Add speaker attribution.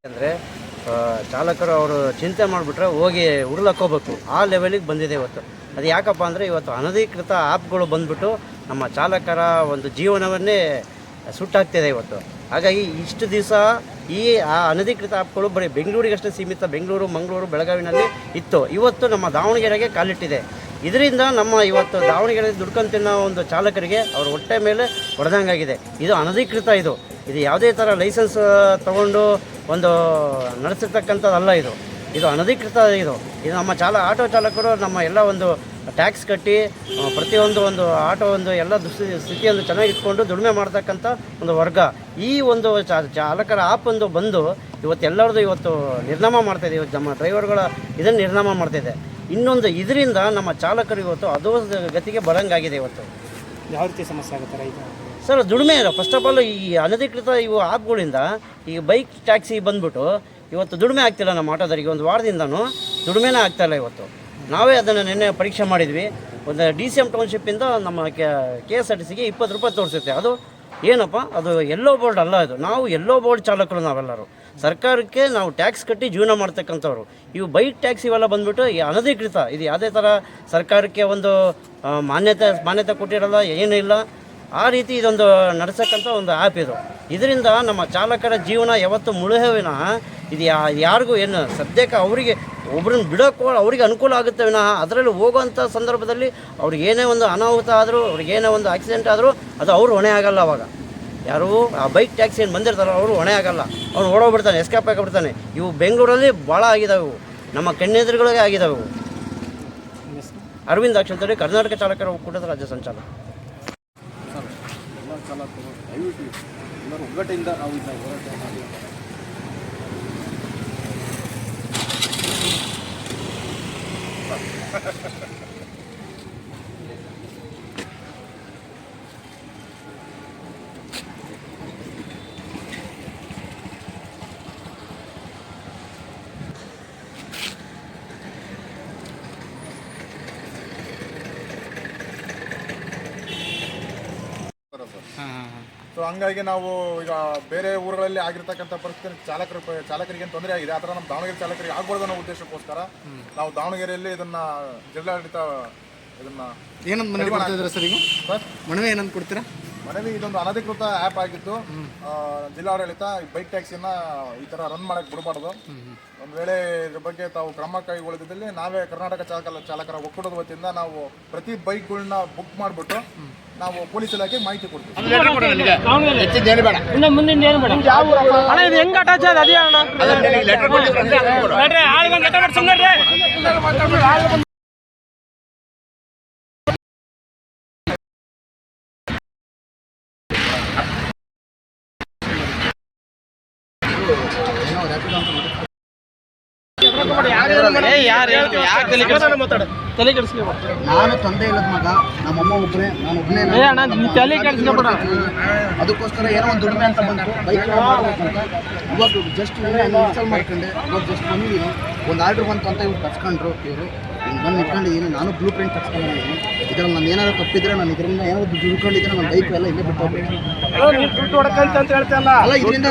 Speaker 1: ಅಂದರೆ ಚಾಲಕರು ಅವರು ಚಿಂತೆ ಮಾಡಿಬಿಟ್ರೆ ಹೋಗಿ ಉರುಳಕ್ಕೋಗ್ಬೇಕು, ಆ ಲೆವೆಲಿಗೆ ಬಂದಿದೆ ಇವತ್ತು. ಅದು ಯಾಕಪ್ಪ ಅಂದರೆ ಇವತ್ತು ಅನಧಿಕೃತ ಆ್ಯಪ್ಗಳು ಬಂದುಬಿಟ್ಟು ನಮ್ಮ ಚಾಲಕರ ಒಂದು ಜೀವನವನ್ನೇ ಸುಟ್ಟಾಗ್ತಿದೆ ಇವತ್ತು. ಹಾಗಾಗಿ ಇಷ್ಟು ದಿವಸ ಆ ಅನಧಿಕೃತ ಆ್ಯಪ್ಗಳು ಬರೀ ಬೆಂಗಳೂರಿಗಷ್ಟೇ ಸೀಮಿತ, ಬೆಂಗಳೂರು, ಮಂಗಳೂರು, ಬೆಳಗಾವಿನಲ್ಲಿ ಇತ್ತು. ಇವತ್ತು ನಮ್ಮ ದಾವಣಗೆರೆಗೆ ಕಾಲಿಟ್ಟಿದೆ. ಇದರಿಂದ ನಮ್ಮ ಇವತ್ತು ದಾವಣಗೆರೆ ದುಡ್ಕೊಂಡು ತಿನ್ನೋ ಒಂದು ಚಾಲಕರಿಗೆ ಅವ್ರ ಹೊಟ್ಟೆ ಮೇಲೆ ಹೊಡೆದಂಗಾಗಿದೆ. ಇದು ಅನಧಿಕೃತ, ಇದು ಯಾವುದೇ ಥರ ಲೈಸೆನ್ಸ್ ತೊಗೊಂಡು ಒಂದು ನಡೆಸಿರ್ತಕ್ಕಂಥದ್ದಲ್ಲ. ಇದು ಅನಧಿಕೃತ. ಇದು ನಮ್ಮ ಆಟೋ ಚಾಲಕರು ನಮ್ಮ ಎಲ್ಲ ಒಂದು ಟ್ಯಾಕ್ಸ್ ಕಟ್ಟಿ ಪ್ರತಿಯೊಂದು ಆಟೋ ಎಲ್ಲ ಸ್ಥಿತಿಯನ್ನು ಚೆನ್ನಾಗಿ ಇಟ್ಕೊಂಡು ದುಡಿಮೆ ಮಾಡ್ತಕ್ಕಂಥ ಒಂದು ವರ್ಗ. ಈ ಒಂದು ಚಾಲಕರ ಆ್ಯಪ್ ಬಂದು ಇವತ್ತೆಲ್ಲರದು ಇವತ್ತು ನಿರ್ನಾಮ ಮಾಡ್ತಾಯಿದೆ. ಇವತ್ತು ನಮ್ಮ ಡ್ರೈವರ್ಗಳ ಇದನ್ನು ನಿರ್ನಾಮ ಮಾಡ್ತಾಯಿದೆ. ಇನ್ನೊಂದು ಇದರಿಂದ ನಮ್ಮ ಚಾಲಕರು ಇವತ್ತು ಅದೋ ಗತಿಗೆ ಬರಂಗಾಗಿದೆ. ಇವತ್ತು
Speaker 2: ಯಾವ ರೀತಿ ಸಮಸ್ಯೆ ಆಗುತ್ತೆ ರೈತ
Speaker 1: ಸರ್? ದುಡಿಮೆ ಇಲ್ಲ. ಫಸ್ಟ್ ಆಫ್ ಆಲ್ ಈ ಅನಧಿಕೃತ ಆ್ಯಪ್ಗಳಿಂದ ಈಗ ಬೈಕ್ ಟ್ಯಾಕ್ಸಿ ಬಂದ್ಬಿಟ್ಟು ಇವತ್ತು ದುಡಿಮೆ ಆಗ್ತಿಲ್ಲ. ನಮ್ಮ ಆಟೋದರಿಗೆ ಒಂದು ವಾರದಿಂದನೂ ದುಡಿಮೆನೇ ಆಗ್ತಾಯಿಲ್ಲ. ಇವತ್ತು ನಾವೇ ಅದನ್ನು ನಿನ್ನೆ ಪರೀಕ್ಷೆ ಮಾಡಿದ್ವಿ. ಒಂದು DCM ಟೌನ್ಶಿಪ್ಪಿಂದ ನಮ್ಮ KSRTCಗೆ 20 ರೂಪಾಯಿ ತೋರಿಸುತ್ತೆ. ಅದು ಏನಪ್ಪ, ಅದು ಎಲ್ಲೋ ಬೋರ್ಡ್ ಅಲ್ಲ. ನಾವು ಎಲ್ಲೋ ಬೋರ್ಡ್ ಚಾಲಕರು ನಾವೆಲ್ಲರೂ ಸರ್ಕಾರಕ್ಕೆ ನಾವು ಟ್ಯಾಕ್ಸ್ ಕಟ್ಟಿ ಜೀವನ ಮಾಡ್ತಕ್ಕಂಥವ್ರು. ಇವು ಬೈಕ್ ಟ್ಯಾಕ್ಸಿ ಇವೆಲ್ಲ ಬಂದುಬಿಟ್ಟು ಅನಧಿಕೃತ. ಇದು ಯಾವುದೇ ಥರ ಸರ್ಕಾರಕ್ಕೆ ಒಂದು ಮಾನ್ಯತೆ ಕೊಟ್ಟಿರಲ್ಲ, ಏನೂ ಇಲ್ಲ. ಆ ರೀತಿ ಇದೊಂದು ನಡೆಸಕ್ಕಂಥ ಒಂದು ಆ್ಯಪ್ ಇದು. ಇದರಿಂದ ನಮ್ಮ ಚಾಲಕರ ಜೀವನ ಯಾವತ್ತು ಮುಳುಹವಿನ ಇದು ಯಾರಿಗೂ ಏನು ಸದ್ಯಕ್ಕೆ ಅವರಿಗೆ ಒಬ್ಬರನ್ನ ಬಿಡೋಕ್ಕೋ ಅವರಿಗೆ ಅನುಕೂಲ ಆಗುತ್ತೆ ವಿನಃ ಅದರಲ್ಲಿ ಹೋಗೋವಂಥ ಸಂದರ್ಭದಲ್ಲಿ ಅವ್ರಿಗೆ ಏನೇ ಒಂದು ಅನಾಹುತ ಆದರೂ, ಅವ್ರಿಗೇನೇ ಒಂದು ಆಕ್ಸಿಡೆಂಟ್ ಆದರೂ ಅದು ಅವರು ಹೊಣೆ ಆಗಲ್ಲ. ಅವಾಗ ಯಾರು ಆ ಬೈಕ್ ಟ್ಯಾಕ್ಸಿ ಏನು ಬಂದಿರ್ತಾರೋ ಅವರು ಹೊಣೆ ಆಗಲ್ಲ. ಅವ್ನು ಓಡೋಗ್ಬಿಡ್ತಾನೆ, ಎಸ್ಕೇಪ್ ಆಗಿಬಿಡ್ತಾನೆ. ಇವು ಬೆಂಗಳೂರಲ್ಲಿ ಭಾಳ ಆಗಿದ್ದಾವೆ. ನಮ್ಮ ಕಣ್ಣೆದುರುಗಳಿಗೆ ಆಗಿದ್ದಾವೆ. ಅರವಿಂದ್ ಅಕ್ಷಂತೇಳಿ, ಕರ್ನಾಟಕ ಚಾಲಕರ ಒಕ್ಕೂಟದ ರಾಜ್ಯ ಸಂಚಾಲಕ.
Speaker 3: ಎಲ್ಲ ಚಾಲಕರು ದಯವಿಟ್ಟು ಎಲ್ಲರೂ ಒಗ್ಗಟ್ಟಿಂದ ನಾವು ಇದನ್ನ ಹೋರಾಟ ಮಾಡಿ ಸೊ ಹಂಗಾಗಿ ನಾವು ಈಗ ಬೇರೆ ಊರುಗಳಲ್ಲಿ ಆಗಿರ್ತಕ್ಕಂಥ ಪರಿಸ್ಥಿತಿ ಚಾಲಕರಿಗೆ ತೊಂದರೆ ಆಗಿದೆ. ಆ ಥರ ನಮ್ಮ ದಾವಣಗೆರೆ ಚಾಲಕರಿಗೆ ಆಗ್ಬಾರ್ದು ಅನ್ನೋ ಉದ್ದೇಶಕ್ಕೋಸ್ಕರ ನಾವು ದಾವಣಗೆರೆಯಲ್ಲಿ ಇದನ್ನ ಜಿಲ್ಲಾಡಳಿತ ಇದನ್ನ
Speaker 2: ಏನಂತ ಮನವಿ ಮಾಡ್ತಿದ್ದೀರಾ ಸರ್? ಈಗ ಮನವಿ ಏನಂತ ಕೊಡ್ತೀರಾ?
Speaker 3: ಮನವಿ ಇದೊಂದು ಅನಧಿಕೃತ ಆ್ಯಪ್ ಆಗಿದ್ದು ಜಿಲ್ಲಾಡಳಿತ ಬೈಕ್ ಟ್ಯಾಕ್ಸಿನ ಈ ಥರ ರನ್ ಮಾಡಕ್ಕೆ ಬಿಡಬಾರ್ದು. ಒಂದು ವೇಳೆ ಇದ್ರ ಬಗ್ಗೆ ತಾವು ಕ್ರಮ ಕೈಗೊಳ್ಳದಿದ್ದಲ್ಲಿ ನಾವೇ ಕರ್ನಾಟಕ ಚಾಲಕರ ಒಕ್ಕೂಟದ ವತಿಯಿಂದ ನಾವು ಪ್ರತಿ ಬೈಕ್ಗಳನ್ನ ಬುಕ್ ಮಾಡಿಬಿಟ್ಟು ನಾವು ಪೊಲೀಸ್ ಇಲಾಖೆಗೆ ಮಾಹಿತಿ ಕೊಡ್ತೀವಿ.
Speaker 4: ನಾನು ತಂದೆ ಇಲ್ಲದ ಮಗ, ನಮ್ಮಮ್ಮ ಒಬ್ಬರೇ, ನಾನು ಒಬ್ಬನೇ. ಅದಕ್ಕೋಸ್ಕರ ಏನೋ ಒಂದು ದುಡಿಮೆ ಅಂತ ಬಂತು, ಬೈಕ್ ಮಾಡ್ಬೇಕಂತ ಇವಾಗ ಜಸ್ಟ್ ಇನ್ಸ್ಟಾಲ್ ಮಾಡ್ಕೊಂಡೆ. ಇವಾಗ ಜಸ್ಟ್ ಬಂದಿದ್ದೀನಿ, ಒಂದು ಆರ್ಡ್ರ್ ಬಂತು ಅಂತ ಇವ್ರು ಕಟ್ಸ್ಕೊಂಡ್ರು. ಇವರು ಬಂದು ನಿಂತ್ಕೊಂಡಿದ್ದೀನಿ. ನಾನು ಬ್ಲೂ ಪ್ರಿಂಟ್ ಕಟ್ಸ್ಕೊಂಡಿದ್ದೀನಿ. ಇದರಲ್ಲಿ ನಾನು ಏನಾದ್ರು ತಪ್ಪಿದ್ರೆ, ನಾನು ಇದರಿಂದ ಏನಾದ್ರು ದುಡ್ಕೊಂಡಿದ್ರೆ ನನ್ನ ಬೈಕ್ ಎಲ್ಲ ಇಲ್ಲೇ ಬಿಟ್ಟು ಅಲ್ಲ ಇದರಿಂದ